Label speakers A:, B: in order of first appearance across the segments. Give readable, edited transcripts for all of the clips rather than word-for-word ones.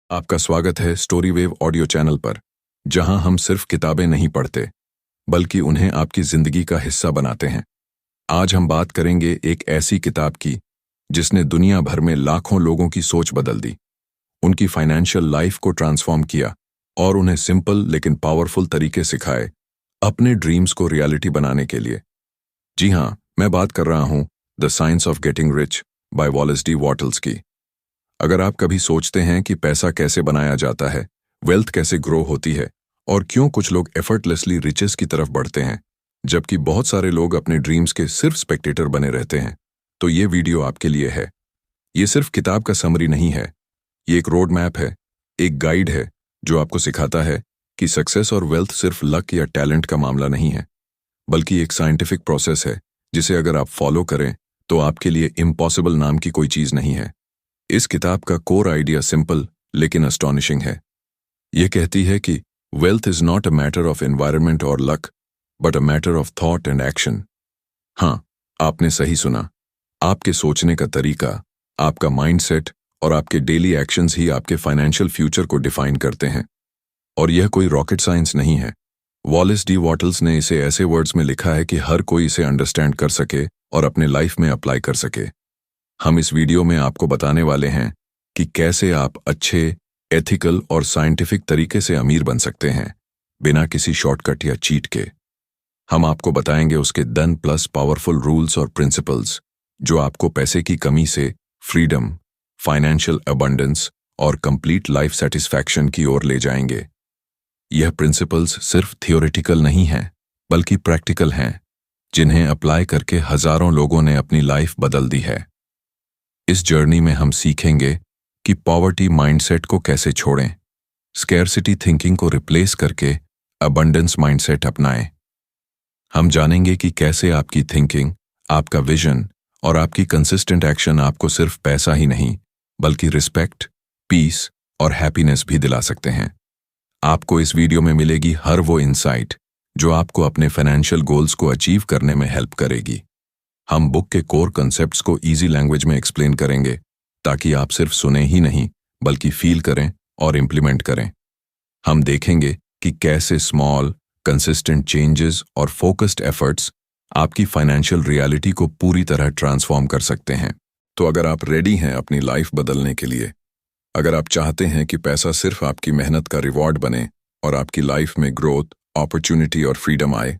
A: आपका स्वागत है स्टोरी वेव ऑडियो चैनल पर, जहां हम सिर्फ किताबें नहीं पढ़ते बल्कि उन्हें आपकी जिंदगी का हिस्सा बनाते हैं। आज हम बात करेंगे एक ऐसी किताब की जिसने दुनिया भर में लाखों लोगों की सोच बदल दी, उनकी फाइनेंशियल लाइफ को ट्रांसफॉर्म किया और उन्हें सिंपल लेकिन पावरफुल तरीके सिखाए अपने ड्रीम्स को रियलिटी बनाने के लिए। जी हां, मैं बात कर रहा हूं the science of getting rich by Wallace D Wattles की। अगर आप कभी सोचते हैं कि पैसा कैसे बनाया जाता है, वेल्थ कैसे ग्रो होती है और क्यों कुछ लोग एफर्टलेसली रिचेस की तरफ बढ़ते हैं जबकि बहुत सारे लोग अपने ड्रीम्स के सिर्फ स्पेक्टेटर बने रहते हैं, तो ये वीडियो आपके लिए है। ये सिर्फ किताब का समरी नहीं है, ये एक रोड मैप है, एक गाइड है जो आपको सिखाता है कि सक्सेस और वेल्थ सिर्फ लक या टैलेंट का मामला नहीं है, बल्कि एक साइंटिफिक प्रोसेस है जिसे अगर आप फॉलो करें तो आपके लिए इम्पॉसिबल नाम की कोई चीज नहीं है। इस किताब का कोर आइडिया सिंपल लेकिन अस्टॉनिशिंग है। यह कहती है कि wealth is not a matter of environment और luck but a matter of thought and action. हाँ, आपने सही सुना। आपके सोचने का तरीका, आपका माइंडसेट और आपके डेली एक्शंस ही आपके फाइनेंशियल फ्यूचर को डिफाइन करते हैं। और यह कोई रॉकेट साइंस नहीं है। वॉलेस डी वॉटल्स ने इसे ऐसे वर्ड्स में लिखा है कि हर कोई इसे अंडरस्टैंड कर सके और अपने लाइफ में अप्लाई कर सके। हम इस वीडियो में आपको बताने वाले हैं कि कैसे आप अच्छे, एथिकल और साइंटिफिक तरीके से अमीर बन सकते हैं बिना किसी शॉर्टकट या चीट के। हम आपको बताएंगे उसके 10 प्लस पावरफुल रूल्स और प्रिंसिपल्स जो आपको पैसे की कमी से फ्रीडम, फाइनेंशियल अबंडेंस और कंप्लीट लाइफ सेटिस्फैक्शन की ओर ले जाएंगे। यह प्रिंसिपल्स सिर्फ थियोरेटिकल नहीं हैं बल्कि प्रैक्टिकल हैं, जिन्हें अप्लाई करके हजारों लोगों ने अपनी लाइफ बदल दी है। इस जर्नी में हम सीखेंगे कि पॉवर्टी माइंडसेट को कैसे छोड़ें, स्कैरसिटी थिंकिंग को रिप्लेस करके अबंडेंस माइंडसेट अपनाएं। हम जानेंगे कि कैसे आपकी थिंकिंग, आपका विजन और आपकी कंसिस्टेंट एक्शन आपको सिर्फ पैसा ही नहीं बल्कि रिस्पेक्ट, पीस और हैप्पीनेस भी दिला सकते हैं। आपको इस वीडियो में मिलेगी हर वो इंसाइट जो आपको अपने फाइनेंशियल गोल्स को अचीव करने में हेल्प करेगी। हम बुक के कोर कॉन्सेप्ट्स को इजी लैंग्वेज में एक्सप्लेन करेंगे ताकि आप सिर्फ सुने ही नहीं बल्कि फील करें और इम्प्लीमेंट करें। हम देखेंगे कि कैसे स्मॉल, कंसिस्टेंट चेंजेस और फोकस्ड एफर्ट्स आपकी फाइनेंशियल रियलिटी को पूरी तरह ट्रांसफॉर्म कर सकते हैं। तो अगर आप रेडी हैं अपनी लाइफ बदलने के लिए, अगर आप चाहते हैं कि पैसा सिर्फ आपकी मेहनत का रिवॉर्ड बने और आपकी लाइफ में ग्रोथ, अपॉर्चुनिटी और फ्रीडम आए,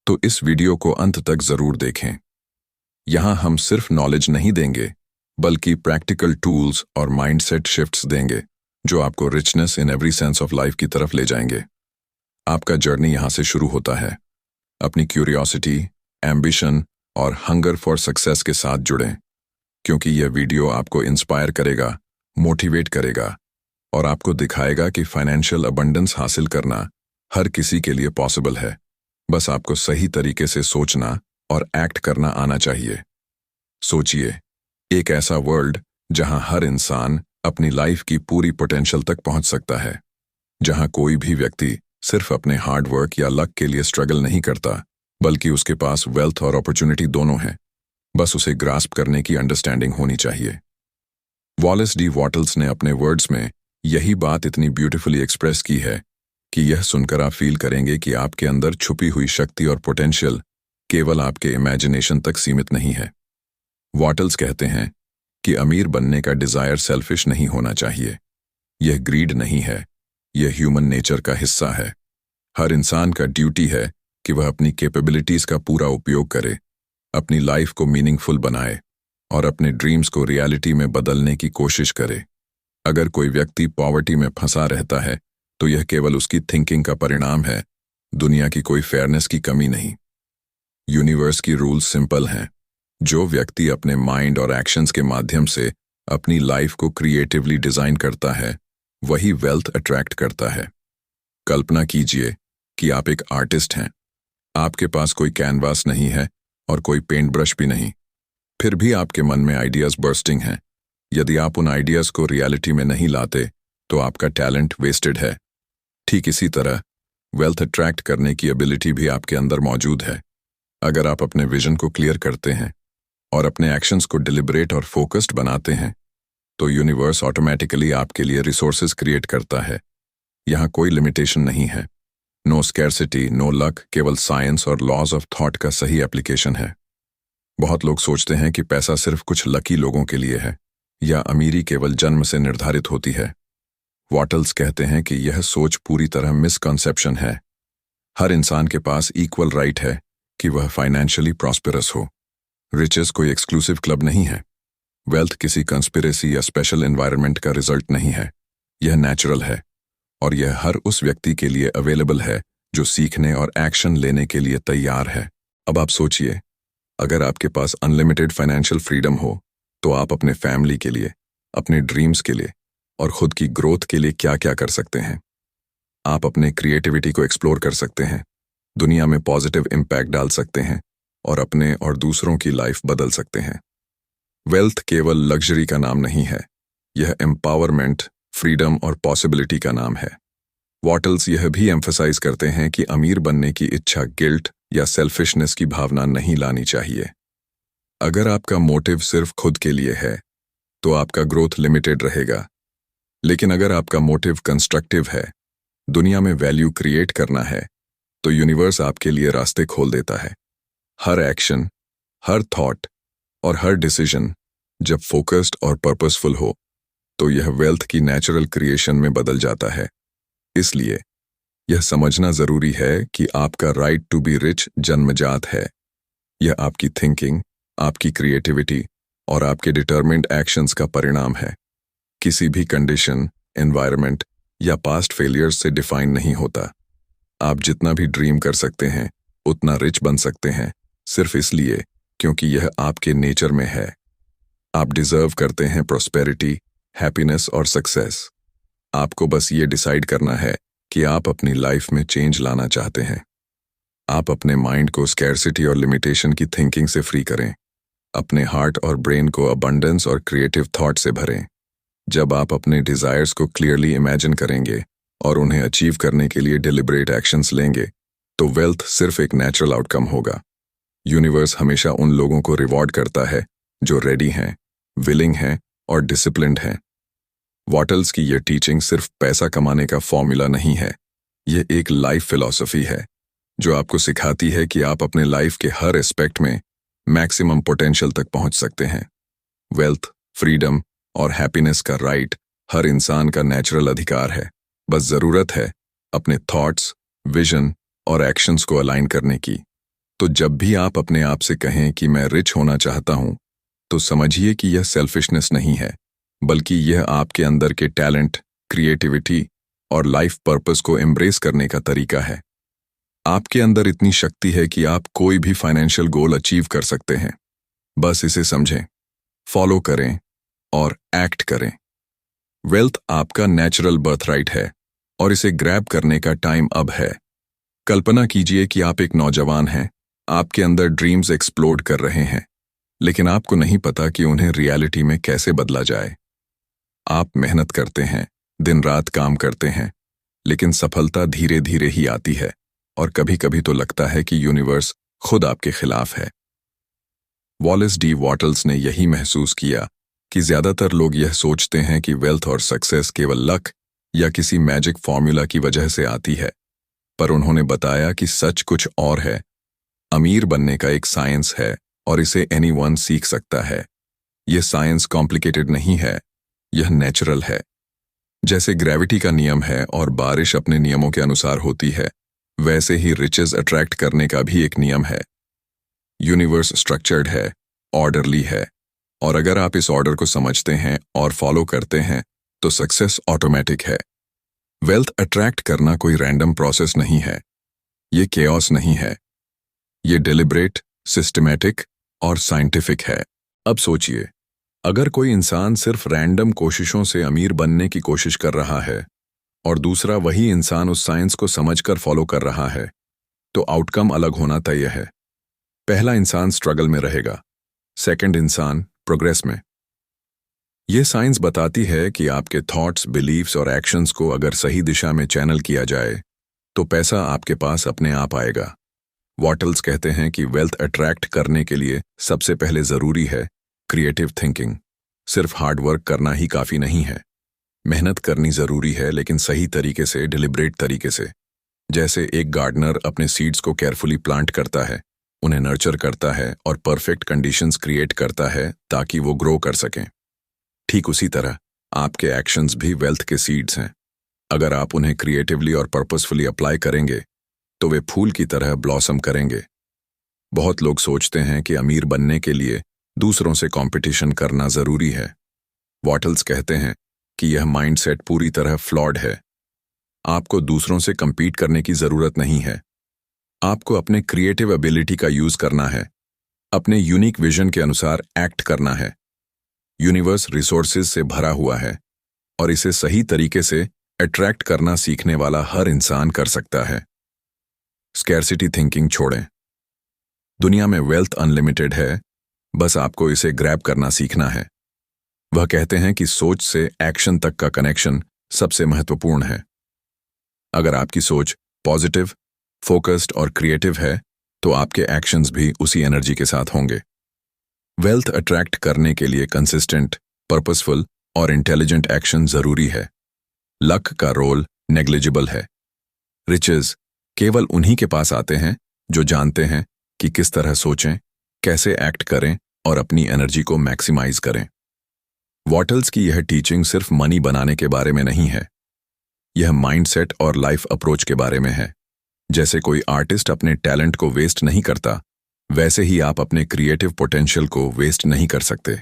A: तो इस वीडियो को अंत तक जरूर देखें। यहां हम सिर्फ नॉलेज नहीं देंगे बल्कि प्रैक्टिकल टूल्स और माइंडसेट शिफ्ट्स देंगे जो आपको richness in every sense of life की तरफ ले जाएंगे। आपका जर्नी यहां से शुरू होता है। अपनी क्यूरियोसिटी, एम्बिशन और हंगर फॉर सक्सेस के साथ जुड़ें, क्योंकि यह वीडियो आपको इंस्पायर करेगा, मोटिवेट करेगा और आपको दिखाएगा कि फाइनेंशियल अबंडेंस हासिल करना हर किसी के लिए पॉसिबल है। बस आपको सही तरीके से सोचना और एक्ट करना आना चाहिए। सोचिए, एक ऐसा वर्ल्ड जहां हर इंसान अपनी लाइफ की पूरी पोटेंशियल तक पहुंच सकता है, जहां कोई भी व्यक्ति सिर्फ अपने हार्ड वर्क या लक के लिए स्ट्रगल नहीं करता बल्कि उसके पास वेल्थ और अपॉर्चुनिटी दोनों हैं। बस उसे ग्रास्प करने की अंडरस्टैंडिंग होनी चाहिए। वॉलेस डी वॉटल्स ने अपने वर्ड्स में यही बात इतनी ब्यूटीफुली एक्सप्रेस की है कि यह सुनकर आप फील करेंगे कि आपके अंदर छुपी हुई शक्ति और पोटेंशियल केवल आपके इमेजिनेशन तक सीमित नहीं है। वॉटल्स कहते हैं कि अमीर बनने का डिजायर सेल्फिश नहीं होना चाहिए। यह ग्रीड नहीं है, यह ह्यूमन नेचर का हिस्सा है। हर इंसान का ड्यूटी है कि वह अपनी कैपेबिलिटीज का पूरा उपयोग करे, अपनी लाइफ को मीनिंगफुल बनाए और अपने ड्रीम्स को रियलिटी में बदलने की कोशिश करे। अगर कोई व्यक्ति पॉवर्टी में फंसा रहता है तो यह केवल उसकी थिंकिंग का परिणाम है, दुनिया की कोई फेयरनेस की कमी नहीं। यूनिवर्स की रूल्स सिंपल हैं। जो व्यक्ति अपने माइंड और एक्शंस के माध्यम से अपनी लाइफ को क्रिएटिवली डिजाइन करता है, वही वेल्थ अट्रैक्ट करता है। कल्पना कीजिए कि आप एक आर्टिस्ट हैं। आपके पास कोई कैनवास नहीं है और कोई पेंट ब्रश भी नहीं, फिर भी आपके मन में आइडियाज बर्स्टिंग हैं। यदि आप उन आइडियाज को रियलिटी में नहीं लाते तो आपका टैलेंट वेस्टेड है। ठीक इसी तरह वेल्थ अट्रैक्ट करने की एबिलिटी भी आपके अंदर मौजूद है। अगर आप अपने विजन को क्लियर करते हैं और अपने एक्शंस को डिलिबरेट और फोकस्ड बनाते हैं तो यूनिवर्स ऑटोमेटिकली आपके लिए रिसोर्सेज क्रिएट करता है। यहाँ कोई लिमिटेशन नहीं है। नो स्कैर्सिटी, नो लक, केवल साइंस और लॉज ऑफ थॉट का सही एप्लीकेशन है। बहुत लोग सोचते हैं कि पैसा सिर्फ कुछ लकी लोगों के लिए है या अमीरी केवल जन्म से निर्धारित होती है। वॉटल्स कहते हैं कि यह सोच पूरी तरह मिसकंसेप्शन है। हर इंसान के पास इक्वल राइट है कि वह फाइनेंशियली प्रॉस्पेरस हो। रिचेस कोई एक्सक्लूसिव क्लब नहीं है। वेल्थ किसी कंस्पिरेसी या स्पेशल एनवायरनमेंट का रिजल्ट नहीं है। यह नेचुरल है और यह हर उस व्यक्ति के लिए अवेलेबल है जो सीखने और एक्शन लेने के लिए तैयार है। अब आप सोचिए, अगर आपके पास अनलिमिटेड फाइनेंशियल फ्रीडम हो तो आप अपने फैमिली के लिए, अपने ड्रीम्स के लिए और खुद की ग्रोथ के लिए क्या क्या कर सकते हैं। आप अपने क्रिएटिविटी को एक्सप्लोर कर सकते हैं, दुनिया में पॉजिटिव इम्पैक्ट डाल सकते हैं और अपने और दूसरों की लाइफ बदल सकते हैं। वेल्थ केवल लग्जरी का नाम नहीं है, यह एम्पावरमेंट, फ्रीडम और पॉसिबिलिटी का नाम है। वॉटल्स यह भी एम्फसाइज करते हैं कि अमीर बनने की इच्छा गिल्ट या सेल्फिशनेस की भावना नहीं लानी चाहिए। अगर आपका मोटिव सिर्फ खुद के लिए है तो आपका ग्रोथ लिमिटेड रहेगा, लेकिन अगर आपका मोटिव कंस्ट्रक्टिव है, दुनिया में वैल्यू क्रिएट करना है, तो यूनिवर्स आपके लिए रास्ते खोल देता है। हर एक्शन, हर थॉट और हर डिसीजन जब फोकस्ड और पर्पसफुल हो तो यह वेल्थ की नेचुरल क्रिएशन में बदल जाता है। इसलिए यह समझना जरूरी है कि आपका राइट टू बी रिच जन्मजात है। यह आपकी थिंकिंग, आपकी क्रिएटिविटी और आपके डिटरमिन्ड एक्शंस का परिणाम है। किसी भी कंडीशन, एनवायरनमेंट या पास्ट फेलियर्स से डिफाइन नहीं होता। आप जितना भी ड्रीम कर सकते हैं उतना रिच बन सकते हैं, सिर्फ इसलिए क्योंकि यह आपके नेचर में है। आप डिजर्व करते हैं प्रॉस्पेरिटी, हैप्पीनेस और सक्सेस। आपको बस ये डिसाइड करना है कि आप अपनी लाइफ में चेंज लाना चाहते हैं। आप अपने माइंड को स्कैर्सिटी और लिमिटेशन की थिंकिंग से फ्री करें। अपने हार्ट और ब्रेन को अबंडेंस और क्रिएटिव थॉट से भरें। जब आप अपने डिजायर्स को क्लियरली इमेजिन करेंगे और उन्हें अचीव करने के लिए डिलिबरेट एक्शंस लेंगे तो वेल्थ सिर्फ एक नेचुरल आउटकम होगा। यूनिवर्स हमेशा उन लोगों को रिवॉर्ड करता है जो रेडी हैं, विलिंग हैं और डिसिप्लिन्ड हैं। वॉटल्स की यह टीचिंग सिर्फ पैसा कमाने का फॉर्मूला नहीं है, यह एक लाइफ फिलॉसफी है जो आपको सिखाती है कि आप अपने लाइफ के हर एस्पेक्ट में मैक्सिमम पोटेंशियल तक पहुंच सकते हैं। वेल्थ, फ्रीडम और हैप्पीनेस का राइट हर इंसान का नेचुरल अधिकार है। बस जरूरत है अपने थॉट्स, विजन और एक्शंस को अलाइन करने की। तो जब भी आप अपने आप से कहें कि मैं रिच होना चाहता हूं, तो समझिए कि यह सेल्फिशनेस नहीं है, बल्कि यह आपके अंदर के टैलेंट, क्रिएटिविटी और लाइफ पर्पस को एम्ब्रेस करने का तरीका है। आपके अंदर इतनी शक्ति है कि आप कोई भी फाइनेंशियल गोल अचीव कर सकते हैं। बस इसे समझें, फॉलो करें और एक्ट करें। वेल्थ आपका नेचुरल बर्थराइट है और इसे ग्रैब करने का टाइम अब है। कल्पना कीजिए कि आप एक नौजवान हैं, आपके अंदर ड्रीम्स एक्सप्लोड कर रहे हैं, लेकिन आपको नहीं पता कि उन्हें रियलिटी में कैसे बदला जाए। आप मेहनत करते हैं, दिन रात काम करते हैं, लेकिन सफलता धीरे धीरे ही आती है और कभी कभी तो लगता है कि यूनिवर्स खुद आपके खिलाफ है। वॉलेस डी वॉटल्स ने यही महसूस किया कि ज्यादातर लोग यह सोचते हैं कि वेल्थ और सक्सेस केवल लक या किसी मैजिक फॉर्मूला की वजह से आती है, पर उन्होंने बताया कि सच कुछ और है। अमीर बनने का एक साइंस है और इसे एनीवन सीख सकता है। यह साइंस कॉम्प्लिकेटेड नहीं है, यह नेचुरल है। जैसे ग्रेविटी का नियम है और बारिश अपने नियमों के अनुसार होती है, वैसे ही रिचेस अट्रैक्ट करने का भी एक नियम है। यूनिवर्स स्ट्रक्चर्ड है, ऑर्डरली है, और अगर आप इस ऑर्डर को समझते हैं और फॉलो करते हैं तो सक्सेस ऑटोमेटिक है। वेल्थ अट्रैक्ट करना कोई रैंडम प्रोसेस नहीं है, ये केओस नहीं है, ये डिलिब्रेट, सिस्टमैटिक और साइंटिफिक है। अब सोचिए, अगर कोई इंसान सिर्फ रैंडम कोशिशों से अमीर बनने की कोशिश कर रहा है और दूसरा वही इंसान उस साइंस को समझकर फॉलो कर रहा है, तो आउटकम अलग होना तय है। पहला इंसान स्ट्रगल में रहेगा, सेकंड इंसान प्रोग्रेस में। यह साइंस बताती है कि आपके थॉट्स, बिलीव्स और एक्शंस को अगर सही दिशा में चैनल किया जाए तो पैसा आपके पास अपने आप आएगा। वॉटल्स कहते हैं कि वेल्थ अट्रैक्ट करने के लिए सबसे पहले जरूरी है क्रिएटिव थिंकिंग। सिर्फ हार्ड वर्क करना ही काफी नहीं है। मेहनत करनी जरूरी है, लेकिन सही तरीके से, डिलिब्रेट तरीके से। जैसे एक गार्डनर अपने सीड्स को केयरफुली प्लांट करता है, उन्हें नर्चर करता है और परफेक्ट कंडीशंस क्रिएट करता है ताकि वो ग्रो कर सकें। ठीक उसी तरह आपके एक्शंस भी वेल्थ के सीड्स हैं। अगर आप उन्हें क्रिएटिवली और पर्पसफुली अप्लाई करेंगे तो वे फूल की तरह ब्लॉसम करेंगे। बहुत लोग सोचते हैं कि अमीर बनने के लिए दूसरों से कंपटीशन करना जरूरी है। वॉटल्स कहते हैं कि यह माइंडसेट पूरी तरह फ्लॉड है। आपको दूसरों से compete करने की जरूरत नहीं है। आपको अपने क्रिएटिव एबिलिटी का यूज करना है, अपने यूनिक विजन के अनुसार एक्ट करना है। यूनिवर्स रिसोर्सेज से भरा हुआ है और इसे सही तरीके से अट्रैक्ट करना सीखने वाला हर इंसान कर सकता है। स्कैर्सिटी थिंकिंग छोड़ें। दुनिया में वेल्थ अनलिमिटेड है, बस आपको इसे ग्रैब करना सीखना है। वह कहते हैं कि सोच से एक्शन तक का कनेक्शन सबसे महत्वपूर्ण है। अगर आपकी सोच पॉजिटिव, फोकस्ड और क्रिएटिव है तो आपके एक्शंस भी उसी एनर्जी के साथ होंगे। वेल्थ अट्रैक्ट करने के लिए कंसिस्टेंट, पर्पसफुल और इंटेलिजेंट एक्शन जरूरी है। लक का रोल नेग्लिजिबल है। रिचेस केवल उन्हीं के पास आते हैं जो जानते हैं कि किस तरह सोचें, कैसे एक्ट करें और अपनी एनर्जी को मैक्सिमाइज करें। वॉटल्स की यह टीचिंग सिर्फ मनी बनाने के बारे में नहीं है, यह माइंडसेट और लाइफ अप्रोच के बारे में है। जैसे कोई आर्टिस्ट अपने टैलेंट को वेस्ट नहीं करता, वैसे ही आप अपने क्रिएटिव पोटेंशियल को वेस्ट नहीं कर सकते।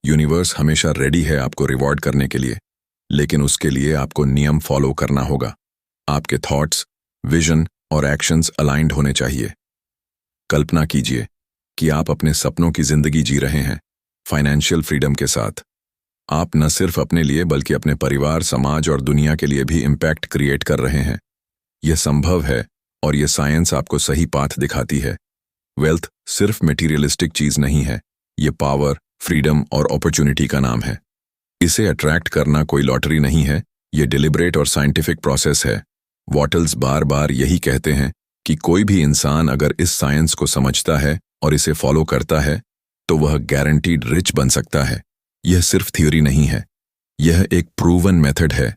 A: यूनिवर्स हमेशा रेडी है आपको रिवॉर्ड करने के लिए, लेकिन उसके लिए आपको नियम फॉलो करना होगा। आपके थॉट्स, विजन और एक्शंस अलाइंड होने चाहिए। कल्पना कीजिए कि आप अपने सपनों की जिंदगी जी रहे हैं, फाइनेंशियल फ्रीडम के साथ। आप न सिर्फ अपने लिए बल्कि अपने परिवार, समाज और दुनिया के लिए भी इम्पैक्ट क्रिएट कर रहे हैं। यह संभव है और यह साइंस आपको सही पाथ दिखाती है। वेल्थ सिर्फ मटेरियलिस्टिक चीज नहीं है, यह पावर, फ्रीडम और अपॉर्चुनिटी का नाम है। इसे अट्रैक्ट करना कोई लॉटरी नहीं है, यह डिलिब्रेट और साइंटिफिक प्रोसेस है। वॉटल्स बार बार यही कहते हैं कि कोई भी इंसान अगर इस साइंस को समझता है और इसे फॉलो करता है तो वह गारंटीड रिच बन सकता है। यह सिर्फ थ्योरी नहीं है, यह एक प्रूवन मेथड है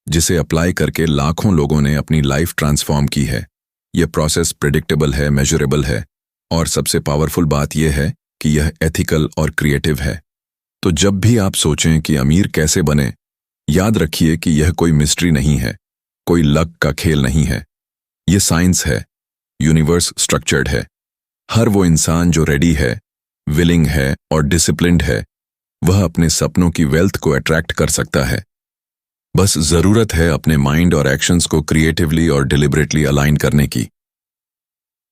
A: जिसे अप्लाई करके लाखों लोगों ने अपनी लाइफ ट्रांसफॉर्म की है। यह प्रोसेस प्रेडिक्टेबल है, मेजरेबल है और सबसे पावरफुल बात यह है कि यह एथिकल और क्रिएटिव है। तो जब भी आप सोचें कि अमीर कैसे बने, याद रखिए कि यह कोई मिस्ट्री नहीं है, कोई लक का खेल नहीं है। यह साइंस है, यूनिवर्स स्ट्रक्चर्ड है। हर वो इंसान जो रेडी है, विलिंग है और डिसिप्लिन्ड है, वह अपने सपनों की वेल्थ को अट्रैक्ट कर सकता है। बस जरूरत है अपने माइंड और एक्शंस को क्रिएटिवली और डिलिबरेटली अलाइन करने की।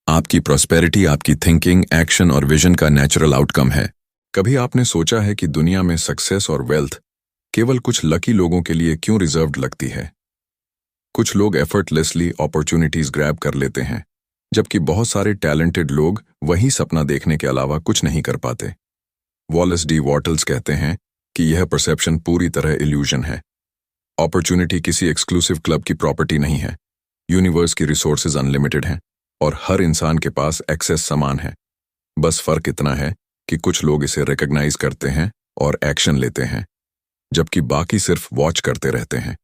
A: आपकी प्रॉस्पेरिटी आपकी थिंकिंग, एक्शन और विजन का नेचुरल आउटकम है। कभी आपने सोचा है कि दुनिया में सक्सेस और वेल्थ केवल कुछ लकी लोगों के लिए क्यों रिजर्व्ड लगती है? कुछ लोग एफर्टलेसली अपॉर्चुनिटीज ग्रैब कर लेते हैं, जबकि बहुत सारे टैलेंटेड लोग वही सपना देखने के अलावा कुछ नहीं कर पाते। वॉलेस डी वॉटल्स कहते हैं कि यह परसेप्शन पूरी तरह इल्यूजन है। अपॉर्चुनिटी किसी एक्सक्लूसिव क्लब की प्रॉपर्टी नहीं है। यूनिवर्स की रिसोर्सेज अनलिमिटेड हैं और हर इंसान के पास एक्सेस समान है। बस फर्क इतना है कि कुछ लोग इसे रिकॉग्नाइज करते हैं और एक्शन लेते हैं, जबकि बाकी सिर्फ वॉच करते रहते हैं।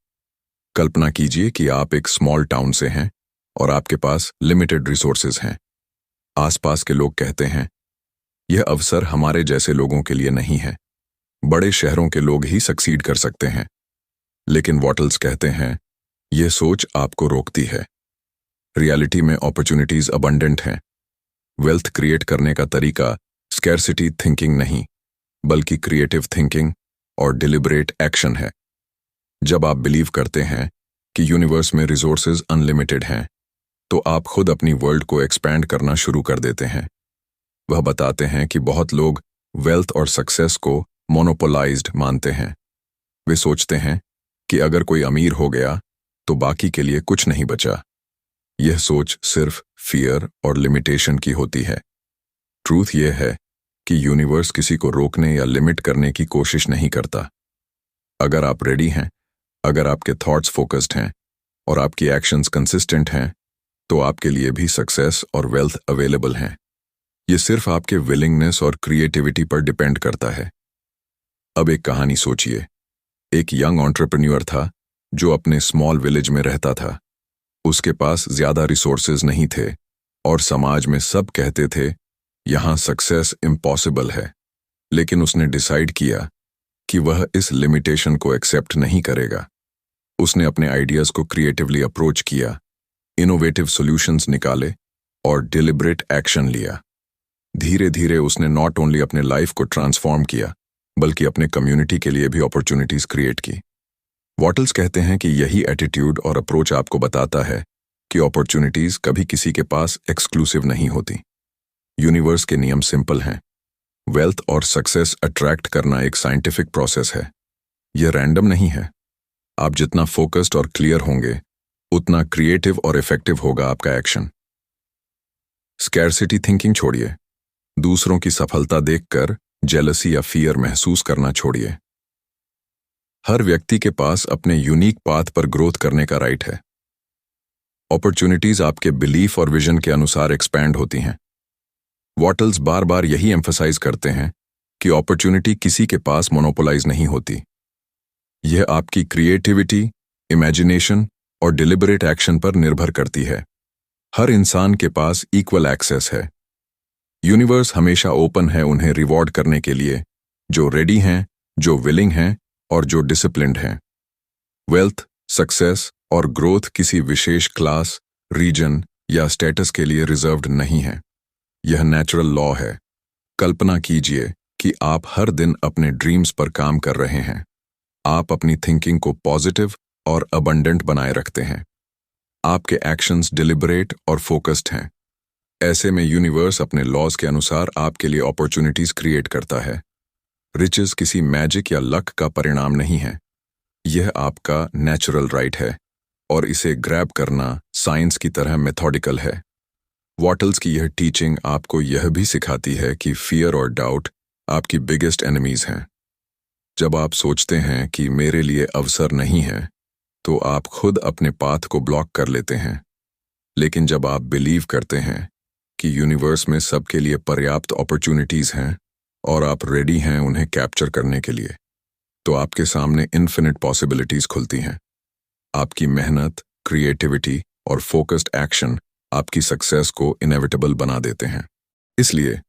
A: कल्पना कीजिए कि आप एक स्मॉल टाउन से हैं और आपके पास लिमिटेड रिसोर्सेज हैं। आसपास के लोग कहते हैं यह अवसर हमारे जैसे लोगों के लिए नहीं है, बड़े शहरों के लोग ही सक्सीड कर सकते हैं। लेकिन वॉटल्स कहते हैं यह सोच आपको रोकती है। रियलिटी में अपॉर्चुनिटीज अबंडेंट हैं। वेल्थ क्रिएट करने का तरीका स्कैर्सिटी थिंकिंग नहीं, बल्कि क्रिएटिव थिंकिंग और डिलिबरेट एक्शन है। जब आप बिलीव करते हैं कि यूनिवर्स में रिसोर्सेज अनलिमिटेड हैं, तो आप खुद अपनी वर्ल्ड को एक्सपैंड करना शुरू कर देते हैं। वह बताते हैं कि बहुत लोग वेल्थ और सक्सेस को मोनोपोलाइज्ड मानते हैं। वे सोचते हैं कि अगर कोई अमीर हो गया तो बाकी के लिए कुछ नहीं बचा। यह सोच सिर्फ फियर और लिमिटेशन की होती है। ट्रूथ यह है कि यूनिवर्स किसी को रोकने या लिमिट करने की कोशिश नहीं करता। अगर आप रेडी हैं, अगर आपके थॉट्स फोकस्ड हैं और आपकी एक्शंस कंसिस्टेंट हैं, तो आपके लिए भी सक्सेस और वेल्थ अवेलेबल हैं। यह सिर्फ आपके विलिंगनेस और क्रिएटिविटी पर डिपेंड करता है। अब एक कहानी सोचिए। एक यंग एंटरप्रेन्योर था जो अपने स्मॉल विलेज में रहता था। उसके पास ज्यादा रिसोर्सेज नहीं थे और समाज में सब कहते थे यहाँ सक्सेस इम्पॉसिबल है। लेकिन उसने डिसाइड किया कि वह इस लिमिटेशन को एक्सेप्ट नहीं करेगा। उसने अपने आइडियाज को क्रिएटिवली अप्रोच किया, इनोवेटिव सॉल्यूशंस निकाले और डिलिब्रेट एक्शन लिया। धीरे धीरे उसने नॉट ओनली अपने लाइफ को ट्रांसफॉर्म किया बल्कि अपने कम्युनिटी के लिए भी अपॉर्चुनिटीज क्रिएट की। वॉटल्स कहते हैं कि यही एटीट्यूड और अप्रोच आपको बताता है कि अपॉर्चुनिटीज कभी किसी के पास एक्सक्लूसिव नहीं होती। यूनिवर्स के नियम सिंपल हैं। वेल्थ और सक्सेस अट्रैक्ट करना एक साइंटिफिक प्रोसेस है। यह रैंडम नहीं है। आप जितना फोकस्ड और क्लियर होंगे उतना क्रिएटिव और इफेक्टिव होगा आपका एक्शन। स्कैरसिटी थिंकिंग छोड़िए। दूसरों की सफलता देखकर जेलसी या फियर महसूस करना छोड़िए। हर व्यक्ति के पास अपने यूनिक पाथ पर ग्रोथ करने का राइट है। अपॉर्चुनिटीज आपके बिलीफ और विजन के अनुसार एक्सपैंड होती हैं। वॉटल्स बार बार यही एम्फसाइज करते हैं कि अपॉर्चुनिटी किसी के पास मोनोपोलाइज नहीं होती। यह आपकी क्रिएटिविटी, इमेजिनेशन और डिलिबरेट एक्शन पर निर्भर करती है। हर इंसान के पास इक्वल एक्सेस है। यूनिवर्स हमेशा ओपन है उन्हें रिवॉर्ड करने के लिए जो रेडी हैं, जो विलिंग हैं और जो डिसिप्लिन्ड हैं। वेल्थ, सक्सेस और ग्रोथ किसी विशेष क्लास, रीजन या स्टेटस के लिए रिजर्व्ड नहीं है। यह नेचुरल लॉ है। कल्पना कीजिए कि आप हर दिन अपने ड्रीम्स पर काम कर रहे हैं। आप अपनी थिंकिंग को पॉजिटिव और अबंडेंट बनाए रखते हैं। आपके एक्शंस डिलिबरेट और फोकस्ड हैं। ऐसे में यूनिवर्स अपने लॉज के अनुसार आपके लिए अपॉर्चुनिटीज क्रिएट करता है। रिचेस किसी मैजिक या लक का परिणाम नहीं है। यह आपका नेचुरल राइट है और इसे ग्रैब करना साइंस की तरह मेथोडिकल है। वॉटल्स की यह टीचिंग आपको यह भी सिखाती है कि फियर और डाउट आपकी बिगेस्ट एनिमीज हैं। जब आप सोचते हैं कि मेरे लिए अवसर नहीं है तो आप खुद अपने पाथ को ब्लॉक कर लेते हैं। लेकिन जब आप बिलीव करते हैं कि यूनिवर्स में सबके लिए पर्याप्त अपॉर्चुनिटीज हैं और आप रेडी हैं उन्हें कैप्चर करने के लिए, तो आपके सामने इन्फिनिट पॉसिबिलिटीज खुलती हैं। आपकी मेहनत, क्रिएटिविटी और फोकस्ड एक्शन आपकी सक्सेस को इनेविटेबल बना देते हैं। इसलिए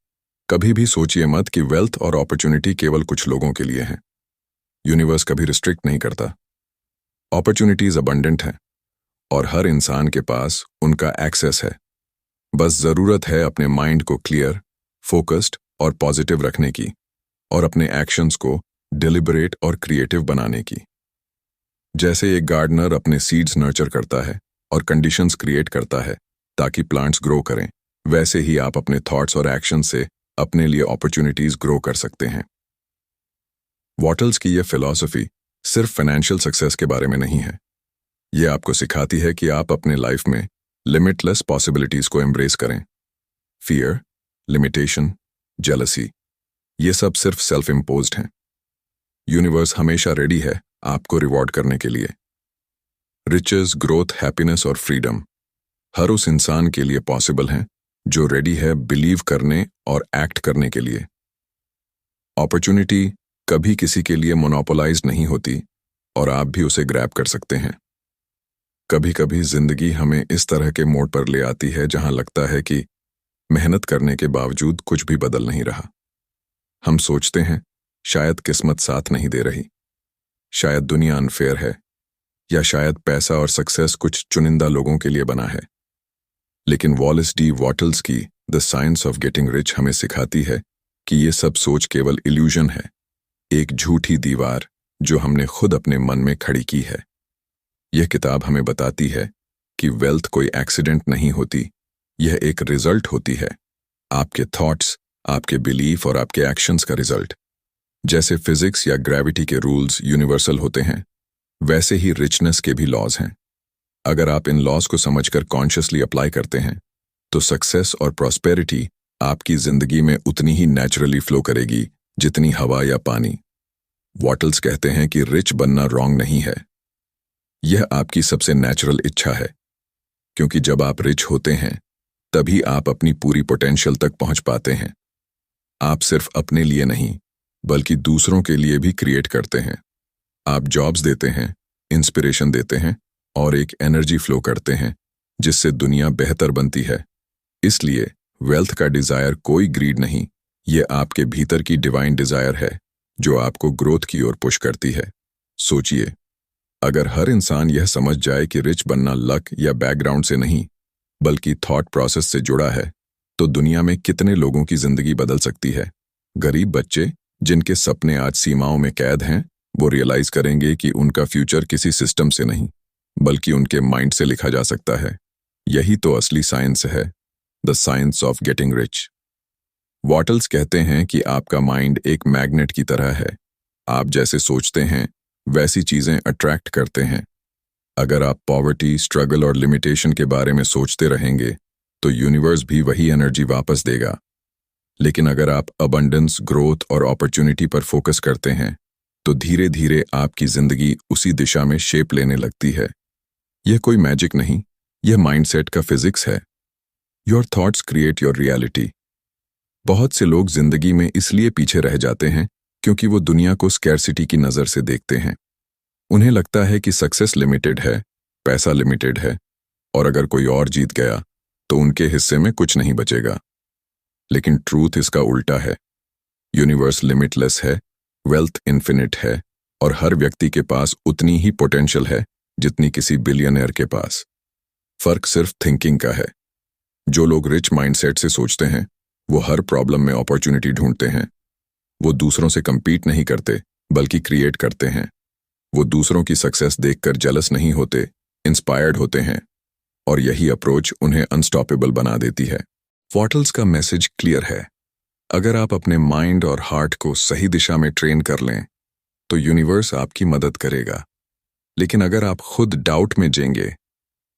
A: कभी भी सोचिए मत कि वेल्थ और अपॉर्चुनिटी केवल कुछ लोगों के लिए हैं। यूनिवर्स कभी रिस्ट्रिक्ट नहीं करता। अपॉर्चुनिटीज अबंडेंट हैं और हर इंसान के पास उनका एक्सेस है। बस जरूरत है अपने माइंड को क्लियर, फोकस्ड और पॉजिटिव रखने की और अपने एक्शंस को डिलिबरेट और क्रिएटिव बनाने की। जैसे एक गार्डनर अपने सीड्स नर्चर करता है और कंडीशंस क्रिएट करता है ताकि प्लांट्स ग्रो करें, वैसे ही आप अपने थॉट्स और एक्शन से अपने लिए अपॉर्चुनिटीज ग्रो कर सकते हैं। वॉटल्स की यह फिलॉसफी सिर्फ फाइनेंशियल सक्सेस के बारे में नहीं है। यह आपको सिखाती है कि आप अपने लाइफ में लिमिटलेस पॉसिबिलिटीज को एम्ब्रेस करें। फियर, लिमिटेशन, जेलसी, ये सब सिर्फ सेल्फ इम्पोज्ड हैं। यूनिवर्स हमेशा रेडी है आपको रिवॉर्ड करने के लिए। रिचेस, ग्रोथ, हैप्पीनेस और फ्रीडम हर उस इंसान के लिए पॉसिबल हैं जो रेडी है बिलीव करने और एक्ट करने के लिए। अपॉर्चुनिटी कभी किसी के लिए मोनोपोलाइज नहीं होती और आप भी उसे ग्रैब कर सकते हैं। कभी कभी जिंदगी हमें इस तरह के मोड़ पर ले आती है जहां लगता है कि मेहनत करने के बावजूद कुछ भी बदल नहीं रहा। हम सोचते हैं शायद किस्मत साथ नहीं दे रही, शायद दुनिया अनफेयर है, या शायद पैसा और सक्सेस कुछ चुनिंदा लोगों के लिए बना है। लेकिन वॉलेस डी वॉटल्स की the science of getting rich हमें सिखाती है कि ये सब सोच केवल इल्यूजन है, एक झूठी दीवार जो हमने खुद अपने मन में खड़ी की है। यह किताब हमें बताती है कि वेल्थ कोई एक्सीडेंट नहीं होती, यह एक रिजल्ट होती है। आपके थॉट्स, आपके बिलीफ और आपके एक्शंस का रिजल्ट। जैसे फिजिक्स या ग्रेविटी के रूल्स यूनिवर्सल होते हैं, वैसे ही रिचनेस के भी लॉज हैं। अगर आप इन लॉज को समझकर कॉन्शियसली अप्लाई करते हैं तो सक्सेस और प्रॉस्पेरिटी आपकी जिंदगी में उतनी ही नेचुरली फ्लो करेगी जितनी हवा या पानी। वॉटल्स कहते हैं कि रिच बनना रॉन्ग नहीं है, यह आपकी सबसे नेचुरल इच्छा है, क्योंकि जब आप रिच होते हैं तभी आप अपनी पूरी पोटेंशियल तक पहुंच पाते हैं। आप सिर्फ अपने लिए नहीं बल्कि दूसरों के लिए भी क्रिएट करते हैं। आप जॉब्स देते हैं, इंस्पिरेशन देते हैं और एक एनर्जी फ्लो करते हैं जिससे दुनिया बेहतर बनती है। इसलिए वेल्थ का डिजायर कोई ग्रीड नहीं, ये आपके भीतर की डिवाइन डिजायर है जो आपको ग्रोथ की ओर पुश करती है। सोचिए, अगर हर इंसान यह समझ जाए कि रिच बनना लक या बैकग्राउंड से नहीं बल्कि थॉट प्रोसेस से जुड़ा है, तो दुनिया में कितने लोगों की जिंदगी बदल सकती है। गरीब बच्चे जिनके सपने आज सीमाओं में कैद हैं, वो रियलाइज करेंगे कि उनका फ्यूचर किसी सिस्टम से नहीं बल्कि उनके माइंड से लिखा जा सकता है। यही तो असली साइंस है, the science of getting rich. Wattles कहते हैं कि आपका माइंड एक मैग्नेट की तरह है। आप जैसे सोचते हैं वैसी चीजें अट्रैक्ट करते हैं। अगर आप पॉवर्टी, स्ट्रगल और लिमिटेशन के बारे में सोचते रहेंगे तो यूनिवर्स भी वही एनर्जी वापस देगा। लेकिन अगर आप अबंडेंस, ग्रोथ और अपॉर्चुनिटी पर फोकस करते हैं तो धीरे धीरे आपकी जिंदगी उसी दिशा में शेप लेने लगती है। यह कोई मैजिक नहीं, यह माइंडसेट का फिजिक्स है। Your thoughts create your reality. बहुत से लोग जिंदगी में इसलिए पीछे रह जाते हैं क्योंकि वो दुनिया को स्कैर्सिटी की नज़र से देखते हैं। उन्हें लगता है कि सक्सेस लिमिटेड है, पैसा लिमिटेड है और अगर कोई और जीत गया तो उनके हिस्से में कुछ नहीं बचेगा। लेकिन ट्रूथ इसका उल्टा है। यूनिवर्स लिमिटलेस है, वेल्थ इन्फिनिट है और हर व्यक्ति के पास उतनी ही पोटेंशियल है जितनी किसी बिलियनर के पास। फर्क सिर्फ थिंकिंग का है। जो लोग रिच माइंडसेट से सोचते हैं वो हर प्रॉब्लम में अपॉर्चुनिटी ढूंढते हैं। वो दूसरों से कंपीट नहीं करते बल्कि क्रिएट करते हैं। वो दूसरों की सक्सेस देखकर जेलस नहीं होते, इंस्पायर्ड होते हैं और यही अप्रोच उन्हें अनस्टॉपेबल बना देती है। वॉटल्स का मैसेज क्लियर है। अगर आप अपने माइंड और हार्ट को सही दिशा में ट्रेन कर लें तो यूनिवर्स आपकी मदद करेगा। लेकिन अगर आप खुद डाउट में जाएंगे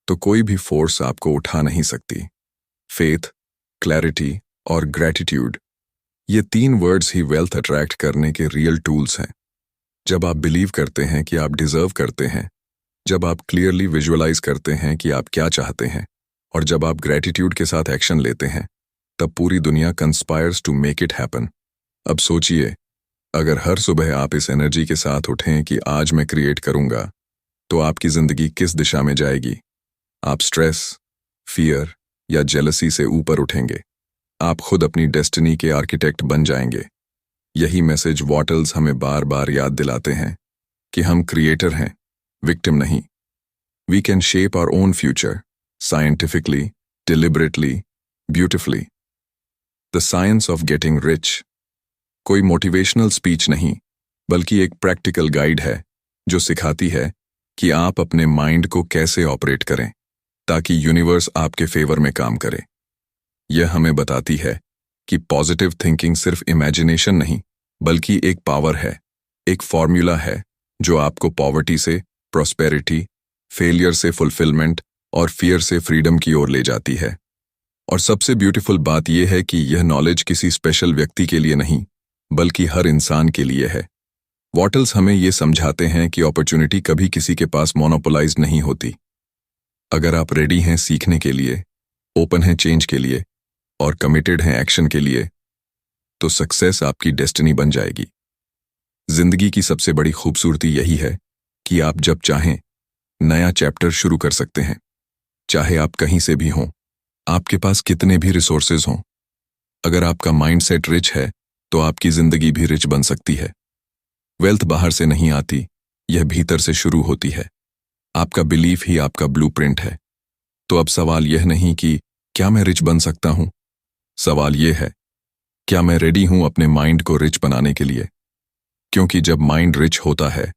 A: तो कोई भी फोर्स आपको उठा नहीं सकती। फेथ, क्लैरिटी और ग्रैटिट्यूड, ये 3 वर्ड्स ही वेल्थ अट्रैक्ट करने के रियल टूल्स हैं। जब आप बिलीव करते हैं कि आप डिजर्व करते हैं, जब आप क्लियरली विजुअलाइज करते हैं कि आप क्या चाहते हैं और जब आप ग्रैटिट्यूड के साथ एक्शन लेते हैं, तब पूरी दुनिया conspires to make it happen. अब सोचिए, अगर हर सुबह आप इस एनर्जी के साथ उठें कि आज मैं क्रिएट करूंगा, तो आपकी जिंदगी किस दिशा में जाएगी? आप स्ट्रेस, फियर या जेलसी से ऊपर उठेंगे। आप खुद अपनी डेस्टिनी के आर्किटेक्ट बन जाएंगे। यही मैसेज वॉटल्स हमें बार बार याद दिलाते हैं कि हम क्रिएटर हैं, विक्टिम नहीं। We can shape our own future scientifically, deliberately, beautifully. The science of getting rich कोई मोटिवेशनल स्पीच नहीं बल्कि एक प्रैक्टिकल गाइड है जो सिखाती है कि आप अपने माइंड को कैसे ऑपरेट करें ताकि यूनिवर्स आपके फेवर में काम करे। यह हमें बताती है कि पॉजिटिव थिंकिंग सिर्फ इमेजिनेशन नहीं बल्कि एक पावर है, एक फॉर्मूला है जो आपको पॉवर्टी से प्रॉस्पेरिटी, फेलियर से फुलफिलमेंट और फियर से फ्रीडम की ओर ले जाती है। और सबसे ब्यूटीफुल बात यह है कि यह नॉलेज किसी स्पेशल व्यक्ति के लिए नहीं बल्कि हर इंसान के लिए है। वॉटल्स हमें यह समझाते हैं कि अपॉर्चुनिटी कभी किसी के पास मोनोपोलाइज नहीं होती। अगर आप रेडी हैं सीखने के लिए, ओपन हैं चेंज के लिए और कमिटेड हैं एक्शन के लिए, तो सक्सेस आपकी डेस्टिनी बन जाएगी। जिंदगी की सबसे बड़ी खूबसूरती यही है कि आप जब चाहें नया चैप्टर शुरू कर सकते हैं। चाहे आप कहीं से भी हों, आपके पास कितने भी रिसोर्सेज हों, अगर आपका माइंडसेट रिच है तो आपकी जिंदगी भी रिच बन सकती है। वेल्थ बाहर से नहीं आती, यह भीतर से शुरू होती है। आपका बिलीफ ही आपका ब्लूप्रिंट है। तो अब सवाल यह नहीं कि क्या मैं रिच बन सकता हूं, सवाल यह है क्या मैं रेडी हूं अपने माइंड को रिच बनाने के लिए। क्योंकि जब माइंड रिच होता है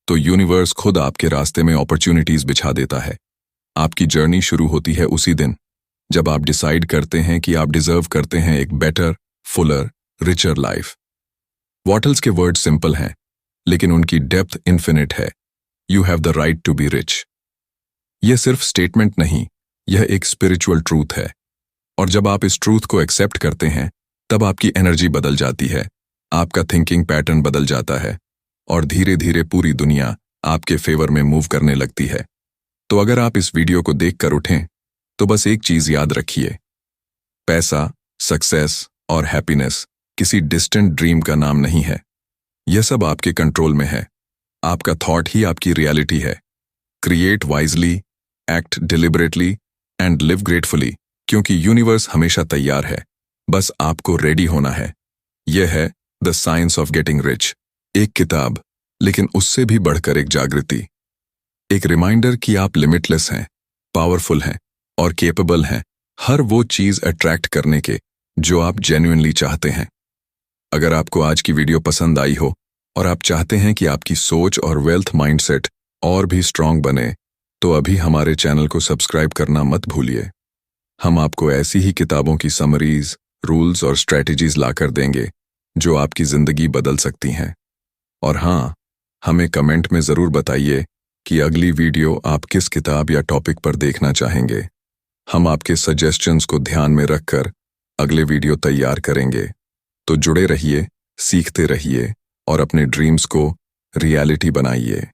A: तो यूनिवर्स खुद आपके रास्ते में अपॉर्चुनिटीज बिछा देता है। आपकी जर्नी शुरू होती है उसी दिन जब आप डिसाइड करते हैं कि आप डिजर्व करते हैं एक better, fuller, richer life. Wattles के वर्ड सिंपल हैं लेकिन उनकी डेप्थ इन्फिनिट है। You have the right to be rich. यह सिर्फ स्टेटमेंट नहीं, यह एक स्पिरिचुअल ट्रूथ है। और जब आप इस ट्रूथ को एक्सेप्ट करते हैं तब आपकी एनर्जी बदल जाती है, आपका थिंकिंग पैटर्न बदल जाता है और धीरे धीरे पूरी दुनिया आपके फेवर में मूव करने लगती है। तो अगर आप इस वीडियो को देखकर उठें तो बस एक चीज याद रखिए, पैसा, सक्सेस और हैप्पीनेस किसी डिस्टेंट ड्रीम का नाम नहीं है। यह सब आपके कंट्रोल में है। आपका थॉट ही आपकी रियलिटी है। Create wisely, act deliberately and live gratefully, क्योंकि यूनिवर्स हमेशा तैयार है, बस आपको रेडी होना है। यह है the science of getting rich. एक किताब, लेकिन उससे भी बढ़कर एक जागृति। एक रिमाइंडर कि आप लिमिटलेस हैं, पावरफुल हैं और केपेबल हैं हर वो चीज अट्रैक्ट करने के जो आप जेन्युइनली चाहते हैं। अगर आपको आज की वीडियो पसंद आई हो और आप चाहते हैं कि आपकी सोच और वेल्थ माइंडसेट और भी स्ट्रांग बने, तो अभी हमारे चैनल को सब्सक्राइब करना मत भूलिए। हम आपको ऐसी ही किताबों की समरीज, रूल्स और स्ट्रैटेजीज लाकर देंगे जो आपकी जिंदगी बदल सकती हैं। और हाँ, हमें कमेंट में जरूर बताइए कि अगली वीडियो आप किस किताब या टॉपिक पर देखना चाहेंगे। हम आपके सजेशंस को ध्यान में रखकर अगले वीडियो तैयार करेंगे। तो जुड़े रहिए, सीखते रहिए और अपने ड्रीम्स को रियलिटी बनाइए।